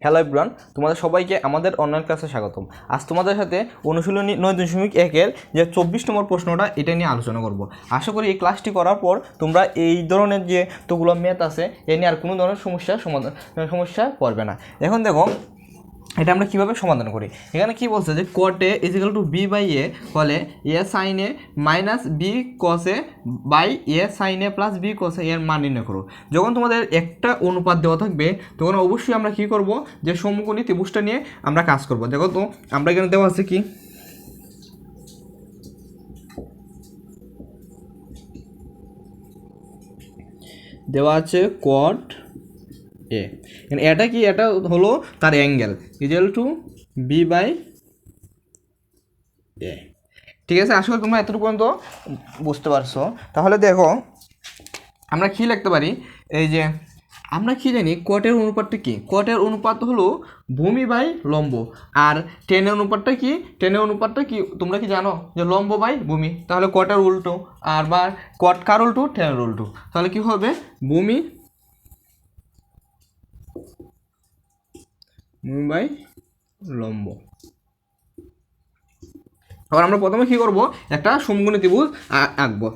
Hello everyone, তোমাদের সবাইকে আমাদের অনলাইন ক্লাসে স্বাগতম। আজ তোমাদের সাথে অনুশীলনী 9.1-এর যে 24 নম্বর প্রশ্নটা এটা নিয়ে আলোচনা করব। আশা করি এই ক্লাসটি করার পর তোমরা এই ধরনের যে তোগুলো ম্যাথ আছে এ নিয়ে আর কোনো ধরনের সমস্যা পড়বে না। এখন দেখো এটা আমরা কীভাবে সমাধান করি। এখানে কি বলছে যে cot a = b/a হলে a sin a minus b cos a by a sin a plus b cos a এর মান নির্ণয় করো। যখন তোমাদের একটা অনুপাত দেওয়া থাকবে তখন অবশ্যই আমরা কি করব, যে সমকোণী ত্রিভুজটা নিয়ে আমরা কাজ করব। দেখো তো আমরা এখানে দেওয়া আছে কি, দেওয়া আছে cot a, এটা কি, এটা হলো তার অ্যাঙ্গেল = b/a। ঠিক আছে, আশা করি তোমরা এতটুকু পর্যন্ত বুঝতে পারছো। তাহলে দেখো আমরা কি লিখতে পারি, এই যে আমরা কি জানি কটের অনুপাতটা কি, কটের অনুপাত হলো ভূমি বাই লম্ব। আর টেনের অনুপাতটা কি, টেনের অনুপাতটা কি তোমরা কি জানো, যে লম্ব বাই ভূমি। তাহলে কটের উল্টো, আর বা কট কার উল্টো, টেনের উল্টো। তাহলে কি হবে, ভূমি বাই লম্ব। এবার আমরা প্রথমে কি করব, একটা সমকোণী ত্রিভুজ আঁকবো।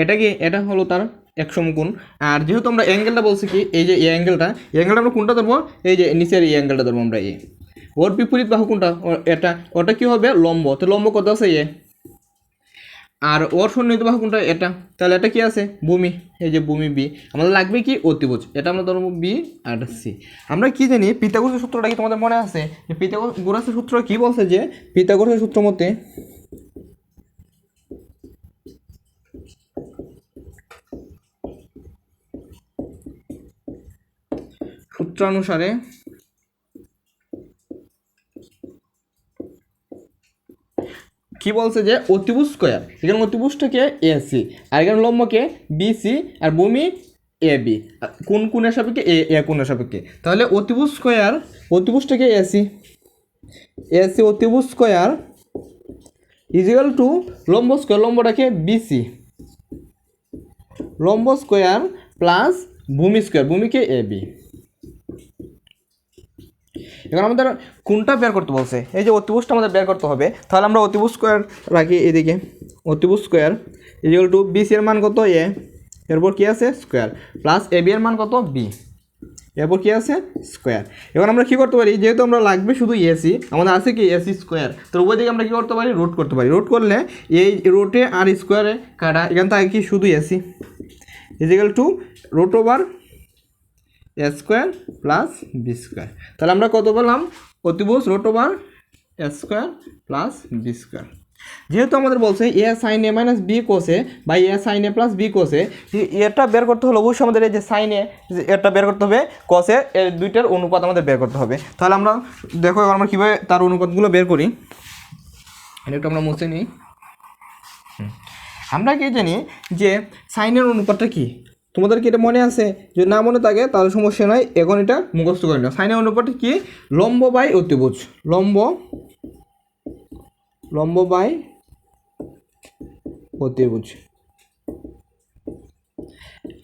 এটা কি, এটা হলো তার এক সমকোণ। আর যেহেতু আমরা অ্যাঙ্গেলটা বলছি কি, এই যে এই অ্যাঙ্গেলটা আমরা কোনটা ধরবো, এই যে নিচের এই অ্যাঙ্গেলটা ধরবো আমরা। ওর বিপরীত বাহু কোনটা, এটা, ওটা কি হবে লম্ব। তো লম্ব কত আছে এ, আর ওর সন্নিহিত বাহু কোনটা, এটা। তাহলে এটা কি আছে, ভূমি, এই যে ভূমি বি। আমাদের লাগবে কি, অতিভুজ, এটা আমরা ধরবো বি আর সি। আমরা কি জানি পিথাগোরাসের সূত্রটা কি তোমাদের মনে আছে, যে পিথাগোরাসের সূত্র কি বলছে, যে পিথাগোরাসের সূত্র মতে সূত্রানুসারে কি বলছে, যে অতিভুজ স্কোয়ার, এখানে অতিভুজটাকে এসি, আর এখানে লম্বকে বিসি, আর ভূমি এ বি, কোন কোণের সাপেক্ষে, এ কোণের সাপেক্ষে। তাহলে অতিভুজ স্কোয়ার, অতিভুজটাকে এসি, অতিভুজ স্কোয়ার = লম্ব স্কোয়ার, লম্বটাকে বিসি, লম্ব স্কোয়ার প্লাস ভূমি স্কোয়ার, ভূমিকে এ বি। এখন আমাদের কোনটা বের করতে বলছে, এই যে অতিভুজটা আমাদের বের করতে হবে। তাহলে আমরা অতিভুজ স্কোয়ার রাখি এদিকে, অতিভুজ স্কোয়ার = বিসি এর মান কত এ, এরপর কি আছে স্কোয়ার, প্লাস এ বি এর মান কত বি, এরপর কি আছে স্কোয়ার। এবার আমরা কি করতে পারি, যেহেতু আমরা লাগবে শুধু এসি, আমাদের আছে কি এসি স্কোয়ার, তো উভয় দিকে আমরা কি করতে পারি, রুট করতে পারি। রুট করলে এই রুটে আর স্কোয়ারে কাটা, এখান থেকে কি শুধু AC = √/a² plus B square. তাহলে আমরা কত পেলাম, অতিভুজ √/a² প্লাস বি স্কোয়ার। যেহেতু আমাদের বলছে এ সাইন এ মাইনাস বি কোসে বা এ সাইন এ প্লাস বি কোসে, এটা বের করতে হলে অবশ্যই আমাদের এই যে সাইন এ, এটা বের করতে হবে, কসে, এর দুইটার অনুপাত আমাদের বের করতে হবে। তাহলে আমরা দেখো এবার আমরা কীভাবে তার অনুপাতগুলো বের করি, এটা আমরা মুছে নিই। আমরা কি জানি যে সাইনের অনুপাতটা কি, তোমাদের কি এটা মনে আছে, যদি না মনে থাকে তাহলে সমস্যা নয়, এখন এটা মুখস্থ করে নাও। সাইনের অনুপাতটা কি, লম্ব বাই অতিভুজ, লম্ব বাই অতিভুজ।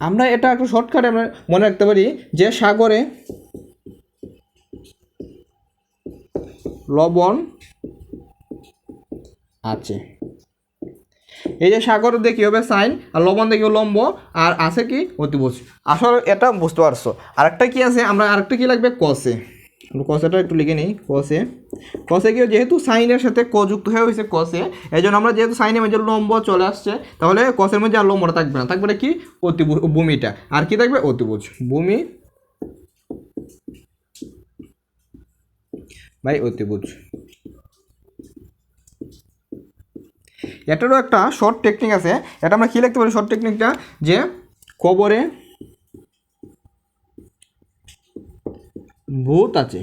আমরা এটা একটু শর্টকাটে আমরা মনে রাখতে পারি, যে সাগরে লবণ আছে। এই যে সাগর দিয়ে কী হবে সাইন, আর লবণ দিয়ে লম্ব, আর আছে কি অতিভুজ। আসলে এটা বুঝতে পারছো। আরেকটা কি আছে, আমরা আরেকটা কি লাগবে, কসে। কসেটা একটু লিখে নিই, কসে কি, যেহেতু সাইনের সাথে ক যুক্ত হয়ে হয়েছে কসে, এই জন্য আমরা যেহেতু সাইনের মধ্যে লম্ব চলে আসছে, তাহলে কসের মধ্যে আর লম্বটা থাকবে না, থাকবে কি অতিভুজ, ভূমিটা, আর কি থাকবে অতিভুজ, ভূমি বাই অতিভুজ। এটারও একটা শর্ট টেকনিক আছে, এটা আমরা কী লিখতে পারি শর্ট টেকনিকটা, যে কবরে ভূত আছে।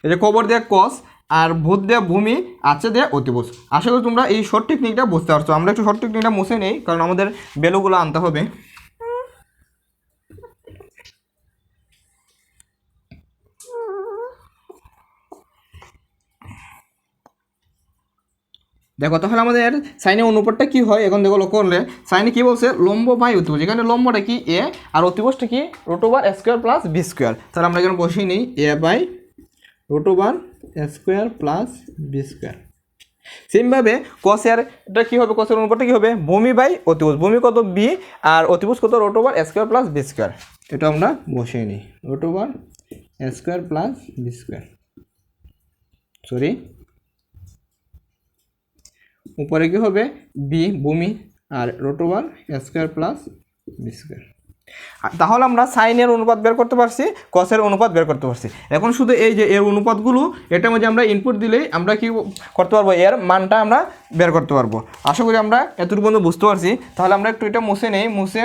এই যে কবর দেয়া কস, আর ভূত দেয়া ভূমি, আছে দেয়া অতিভুজ। আশা করি তোমরা এই শর্ট টেকনিকটা বুঝতে পারছো। আমরা একটু শর্ট টেকনিকটা মুছে নেই, কারণ আমাদের ভ্যালুগুলো আনতে হবে। দেখো তাহলে আমাদের সাইনের অনুপাতটা কি হয় এখন দেখো লক্ষ্য করলে সাইনে কি বলছে লম্ব বাই অতিভুজ, এখানে লম্বটা কি এ আর অতিভুজটা কি root over a square plus B square. তাহলে আমরা এখানে বসিয়ে নিই a by root over a square plus B square. সেমভাবে কসের এটা কী হবে, কসের অনুপাতটা কী হবে ভূমি বাই অতিভুজ, ভূমি কত বি আর অতিভুজ কত root over a square plus B square. এটা আমরা বসিয়ে নিই root over a square plus B square, sorry উপরে কী হবে বি ভূমি আর root over a square plus B square. তাহলে আমরা সাইনের অনুপাত বের করতে পারছি, কসের অনুপাত বের করতে পারছি। এখন শুধু এই যে এর অনুপাতগুলো এটার মধ্যে আমরা ইনপুট দিলেই আমরা কি করতে পারবো, এর মানটা আমরা বের করতে পারবো। আশা করি আমরা এতটুকু পর্যন্ত বুঝতে পারছি। তাহলে আমরা একটু এটা মুছে নেই, মুছে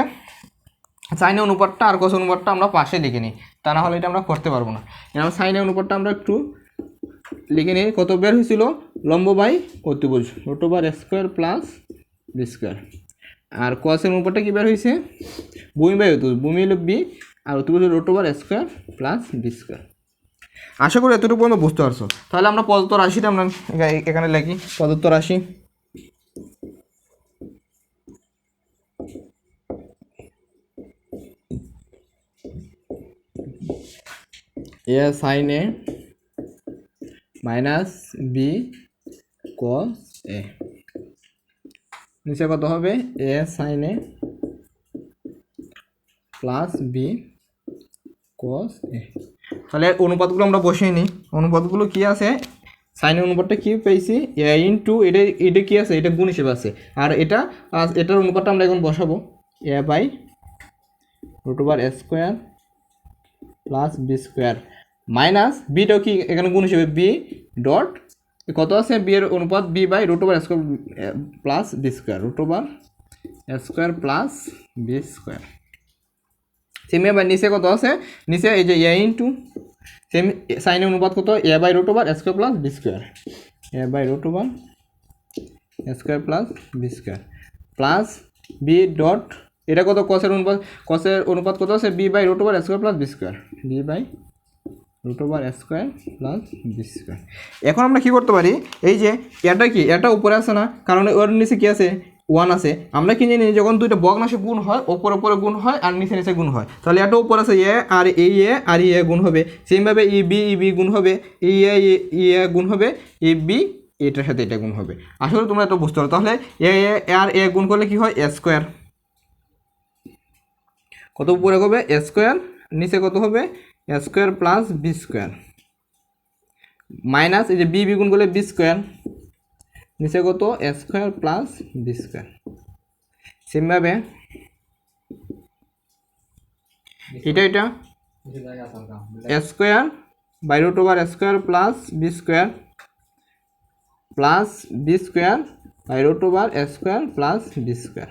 সাইনের অনুপাতটা আর কসের অনুপাতটা আমরা পাশে লিখে নিই, তা না হলে এটা আমরা করতে পারবো না। এবার সাইনের অনুপাতটা আমরা একটু লিখে নিই, কত বের হয়েছিল লম্ব বাই অতিভুজ root over a square plus B square. আর কসের অনুপাতটা কী বের হয়েছে ভূমি বাই অতিভুজ, ভূমি হলো বি আর অতিভুজ root over a square plus B square. আশা করি এতটুকু পর্যন্ত বুঝতে পারছো। তাহলে আমরা প্রদত্ত রাশিটা আমরা এখানে লিখি, প্রদত্ত রাশি এ সাইন এ মাইনাস বি কস এ, নিচে কত হবে এ সাইন এ প্লাস বি কস এ। তাহলে অনুপাতগুলো আমরা বসিয়ে নিই, অনুপাতগুলো কি আছে সাইনের অনুপাতটা কি পেয়েছি এ ইন্টু এটা কি আছে এটা গুণ হিসেবে আছে, আর এটার অনুপাতটা আমরা এখন বসাবো a by root over a square plus B square minus বিটাও কি এখানে গুণ হিসেবে বি ডট কত আছে বি এর অনুপাত B by root over square plus B square root over square plus B square. Same এবার নিচে কত আছে নিচে এই যে এ ইন্টু সেম সাইনের অনুপাত কত a by root over square plus B square, a by root over square plus B square plus b dot এটা কত কসের অনুপাত কত আছে b by root over square plus B square, b by root over square plus B square. এখন আমরা কী করতে পারি এই যে এটা কি এটা উপরে আছে না, কারণ ওর নিচে কী আছে ওয়ান আছে। আমরা কি জানি যখন দুইটা ভগ্নাংশে গুণ হয় ওপরে উপরে গুণ হয় আর নিচে নিচে গুণ হয়, তাহলে এটা উপর আছে এ আর এই এ গুণ হবে, সেমভাবে ই বি গুণ হবে, এই এ গুণ হবে, এই বি এটার সাথে এটা গুণ হবে। আসলে তোমরা এটা বুঝতে পারো। তাহলে এ আর এ গুণ করলে কি হয় এ স্কোয়ার, কত উপরে হবে এ স্কোয়ার, নিচে কত হবে a square plus B square minus এই যে বি গুণ করলে বি স্কোয়ার, নিচে কত a square plus B square. সেমভাবে এটা a square by root over square plus B square by root over square plus B square.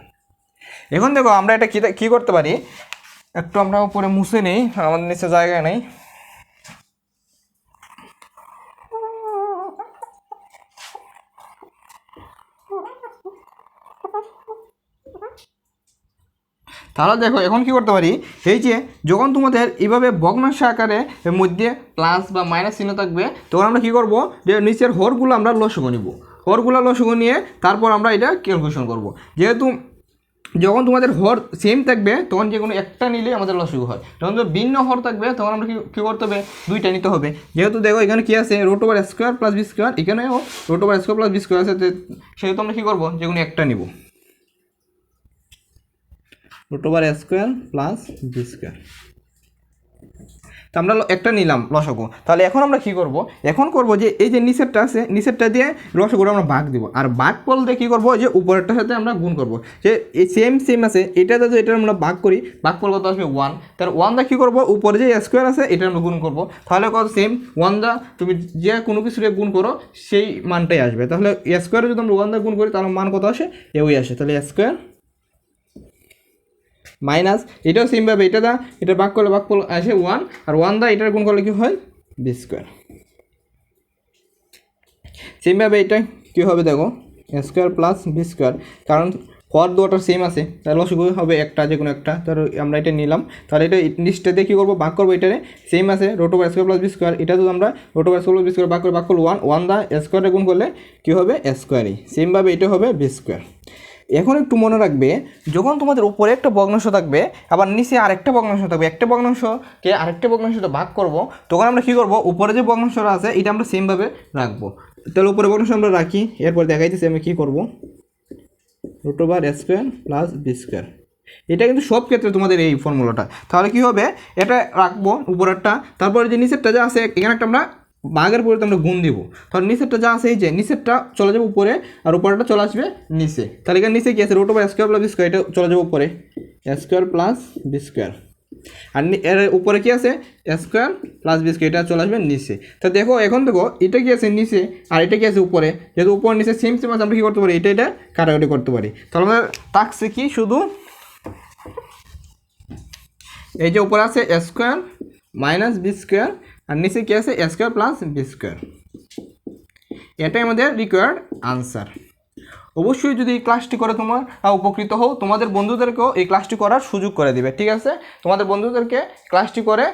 এখন দেখো আমরা এটা কী করতে পারি, একটু আমরা উপরে মুছে নিই, আমাদের নিচে জায়গা নেই। তাহলে দেখো এখন কি করতে পারি এই যে যখন তোমাদের এইভাবে ভগ্নাংশ আকারে এর মধ্যে প্লাস বা মাইনাস চিহ্ন থাকবে তখন আমরা কি করব যে নিচের হরগুলো আমরা লসগু নিব, হরগুলো লসগু নিয়ে তারপর আমরা এটা ক্যালকুলেশন করব। যেহেতু যখন তোমাদের হর সেম থাকবে তখন যে কোনো একটা নিলে আমাদের লসগু হয়, যখন তো ভিন্ন হর থাকবে তখন আমরা কী করতে হবে দুইটা নিতে হবে। যেহেতু দেখো এখানে কী আছে root over square plus B square, এখানেও root over square plus B square আছে, সেহেতু আমরা কী করবো যে কোনো একটা নিব root over square plus B square. তো আমরা একটা নিলাম লসগু। তাহলে এখন আমরা কী করব, এখন করব যে এই যে নিচেরটা আছে নিচেরটা দিয়ে লসগুলো আমরা ভাগ দিব, আর ভাগ করলে কী করবো যে উপরেরটার সাথে আমরা গুণ করব। যে এই সেম আছে এটা যদি এটা আমরা ভাগ করি, ভাগ করলে কত আসবে ওয়ান, তার ওয়ান দা কী করবো উপরে যে স্কোয়ার আছে এটা আমরা গুণ করব, তাহলে কত সেম ওয়ান দা তুমি যে কোনো কিছু গুণ করো সেই মানটাই আসবে। তাহলে স্কোয়ারে যদি আমরা ওয়ান দা গুণ করি তাহলে মান কত আসে এওই আসে, তাহলে স্কোয়ার মাইনাস এটাও সেমভাবে এটা ভাগ করলে আসে ওয়ান, আর ওয়ান দা এটার গুণ করলে কি হয় বি স্কোয়ার। সেমভাবে এটা কী হবে দেখো স্কোয়ার প্লাস বি স্কোয়ার, কারণ হর দুটোটা সেম আছে, তাহলে লসাগু হবে একটা, যে কোনো একটা। তাহলে আমরা এটা নিলাম, তাহলে এটা নিচটা দিয়ে কী করবো, ভাগ করবো। এটারে সেম আছে root over square plus B square, এটা যদি আমরা root over square plus B square ভাগ করলে 1 দা স্কোয়ারে গুণ করলে কী হবে, স্কোয়ারই। সেমভাবে এটা হবে বি স্কোয়ার। এখন একটু মনে রাখবে, যখন তোমাদের উপরে একটা ভগ্নাংশ থাকবে আবার নিচে আরেকটা ভগ্নাংশ থাকবে, একটা ভগ্নাংশকে আরেকটা ভগ্নাংশতে ভাগ করব, তখন আমরা কী করব, উপরে যে ভগ্নাংশটা আছে এটা আমরা সেমভাবে রাখবো। তাহলে উপরে ভগ্নাংশ আমরা রাখি, এরপর দেখাইতেছি আমি কী করব, root over square plus B square. এটা কিন্তু সব ক্ষেত্রে তোমাদের এই ফর্মুলাটা। তাহলে কী হবে, এটা রাখবো উপরেরটা, তারপরে যে নিচেরটা যা আছে এখানে একটা আমরা ভাগের পরিবর্তে আমরা গুণ দিব। তাহলে নিচেরটা যা আছে এই যে নিচেরটা চলে যাবে উপরে আর উপরেরটা চলে আসবে নিচে। তাহলে এখানে নিচে কী আছে, root over square plus B square, এটা চলে যাবে উপরে স্কোয়ার প্লাস বি স্কোয়ার। আর এর উপরে কী আছে, স্কোয়ার প্লাস বি স্কোয়ার, এটা চলে আসবে নিচে। তা দেখো এখন দেখো এটা কি আছে নিচে আর এটা কি আছে উপরে, যেহেতু উপর নিচে সেম সেম আছে আমরা কী করতে পারি, এটা কাটাকাটি করতে পারি। তাহলে আমাদের থাকছে কি, শুধু এই যে উপরে আছে স্কোয়ার মাইনাস বি স্কোয়ার আর নিচে কী আছে স্কোয়ার প্লাস বি স্কোয়ার। এটাই আমাদের রিকোয়ার্ড আনসার। অবশ্যই যদি এই ক্লাসটি করে তোমরা উপকৃত হও, তোমাদের বন্ধুদেরকেও এই ক্লাসটি করার সুযোগ করে দিবে, ঠিক আছে? তোমাদের বন্ধুদেরকে ক্লাসটি করে